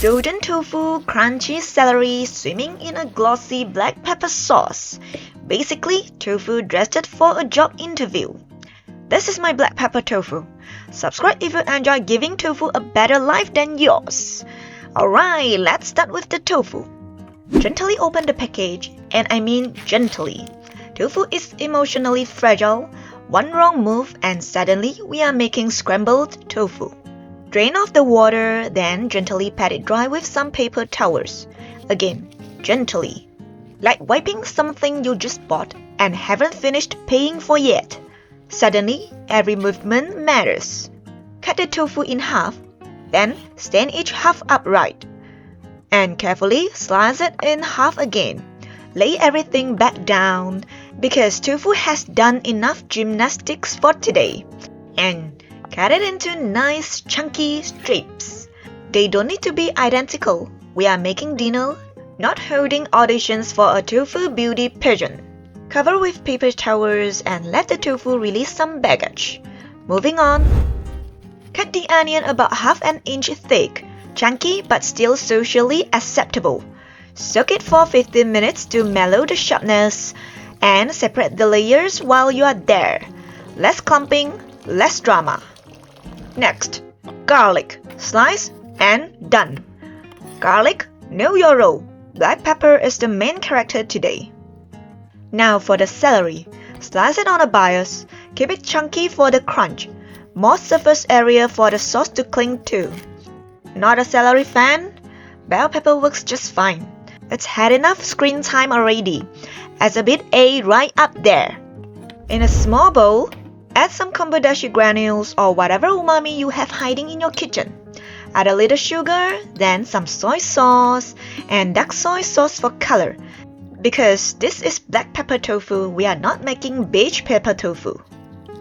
Golden tofu, crunchy celery swimming in a glossy black pepper sauce. Basically, tofu dressed for a job interview. This is my black pepper tofu. Subscribe if you enjoy giving tofu a better life than yours. Alright, let's start with the tofu. Gently open the package, and I mean gently. Tofu is emotionally fragile. One wrong move and suddenly we are making scrambled tofu. Drain off the water, then gently pat it dry with some paper towels. Again, gently. Like wiping something you just bought and haven't finished paying for yet. Suddenly, every movement matters. Cut the tofu in half, then stand each half upright. And carefully slice it in half again. Lay everything back down because tofu has done enough gymnastics for today. And cut it into nice chunky strips. They don't need to be identical. We are making dinner, not holding auditions for a tofu beauty pageant. Cover with paper towels and let the tofu release some baggage. Moving on. Cut the onion about half an inch thick, chunky but still socially acceptable. Soak it for 15 minutes to mellow the sharpness and separate the layers while you are there. Less clumping, less drama. Next, garlic. Slice and done. Garlic, know your role. Black pepper is the main character today. Now for the celery. Slice it on a bias. Keep it chunky for the crunch. More surface area for the sauce to cling to. Not a celery fan? Bell pepper works just fine. It's had enough screen time already. As a bit A right up there. In a small bowl, add some kombudashi granules or whatever umami you have hiding in your kitchen. Add a little sugar, then some soy sauce and dark soy sauce for color. Because this is black pepper tofu, we are not making beige pepper tofu.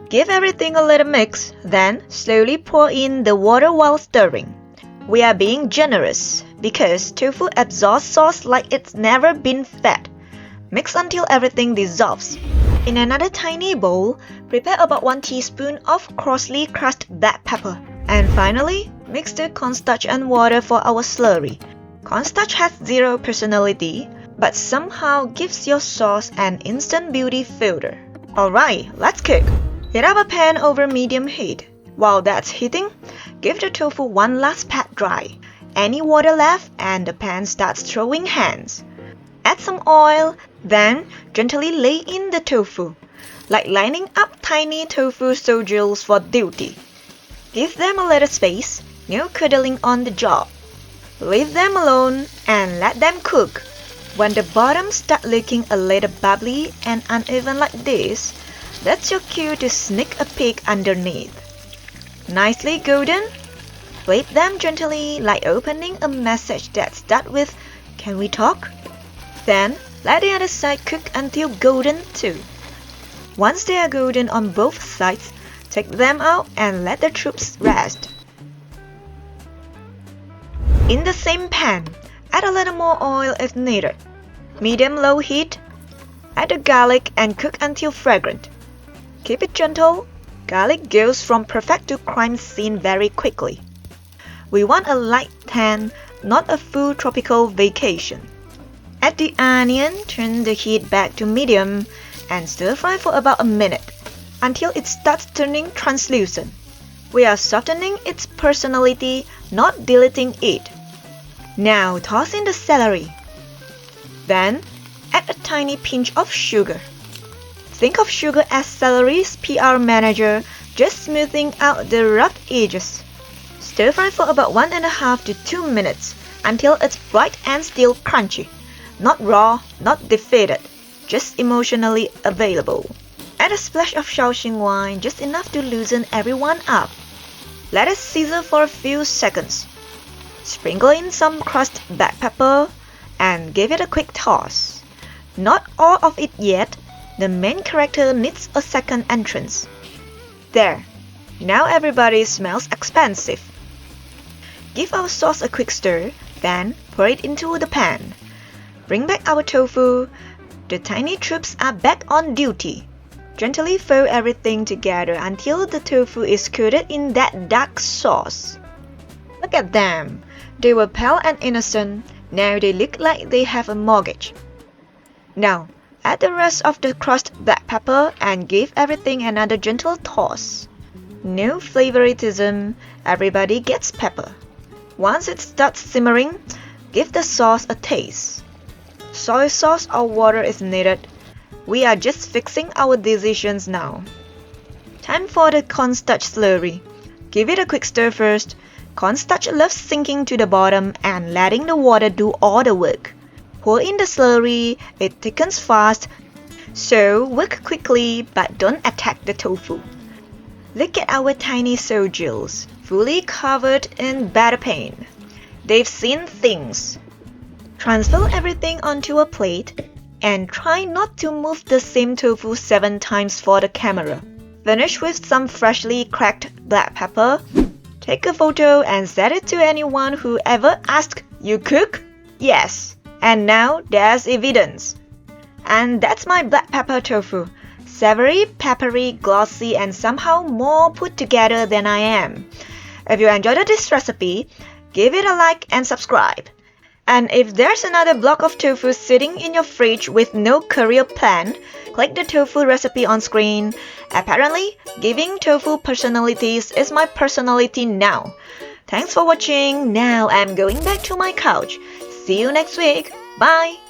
Give everything a little mix, then slowly pour in the water while stirring. We are being generous because tofu absorbs sauce like it's never been fed. Mix until everything dissolves. In another tiny bowl, prepare about 1 teaspoon of coarsely crushed black pepper. And finally, mix the cornstarch and water for our slurry. Cornstarch has zero personality, but somehow gives your sauce an instant beauty filter. Alright, let's cook. Heat up a pan over medium heat. While that's heating, give the tofu one last pat dry. Any water left and the pan starts throwing hands. Add some oil, then gently lay in the tofu, like lining up tiny tofu soldiers for duty. Give them a little space, no cuddling on the job. Leave them alone and let them cook. When the bottom start looking a little bubbly and uneven like this, that's your cue to sneak a peek underneath. Nicely golden? Flip them gently like opening a message that starts with, "Can we talk?" Then, let the other side cook until golden too. Once they are golden on both sides, take them out and let the troops rest. In the same pan, add a little more oil if needed. Medium-low heat. Add the garlic and cook until fragrant. Keep it gentle. Garlic goes from perfect to crime scene very quickly. We want a light tan, not a full tropical vacation. Add the onion, turn the heat back to medium, and stir fry for about a minute, until it starts turning translucent. We are softening its personality, not deleting it. Now toss in the celery. Then, add a tiny pinch of sugar. Think of sugar as celery's PR manager, just smoothing out the rough edges. Stir fry for about 1.5 to 2 minutes, until it's bright and still crunchy. Not raw, not defeated, just emotionally available. Add a splash of Shaoxing wine, just enough to loosen everyone up. Let it sizzle for a few seconds. Sprinkle in some crushed black pepper and give it a quick toss. Not all of it yet, the main character needs a second entrance. There, now everybody smells expensive. Give our sauce a quick stir, then pour it into the pan. Bring back our tofu. The tiny troops are back on duty. Gently fold everything together until the tofu is coated in that dark sauce. Look at them. They were pale and innocent, now they look like they have a mortgage. Now, add the rest of the crushed black pepper and give everything another gentle toss. No favoritism, everybody gets pepper. Once it starts simmering, give the sauce a taste. Soy sauce or water is needed. We are just fixing our decisions now. Time for the cornstarch slurry. Give it a quick stir first. Cornstarch loves sinking to the bottom and letting the water do all the work. Pour in the slurry, it thickens fast, so work quickly but don't attack the tofu. Look at our tiny sojules, fully covered in batter paint. They've seen things. Transfer everything onto a plate and try not to move the same tofu 7 times for the camera. Finish with some freshly cracked black pepper. Take a photo and send it to anyone who ever asked, "You cook?" Yes. And now there's evidence. And that's my black pepper tofu. Savory, peppery, glossy, and somehow more put together than I am. If you enjoyed this recipe, give it a like and subscribe. And if there's another block of tofu sitting in your fridge with no career plan, click the tofu recipe on screen. Apparently, giving tofu personalities is my personality now. Thanks for watching. Now I'm going back to my couch. See you next week. Bye!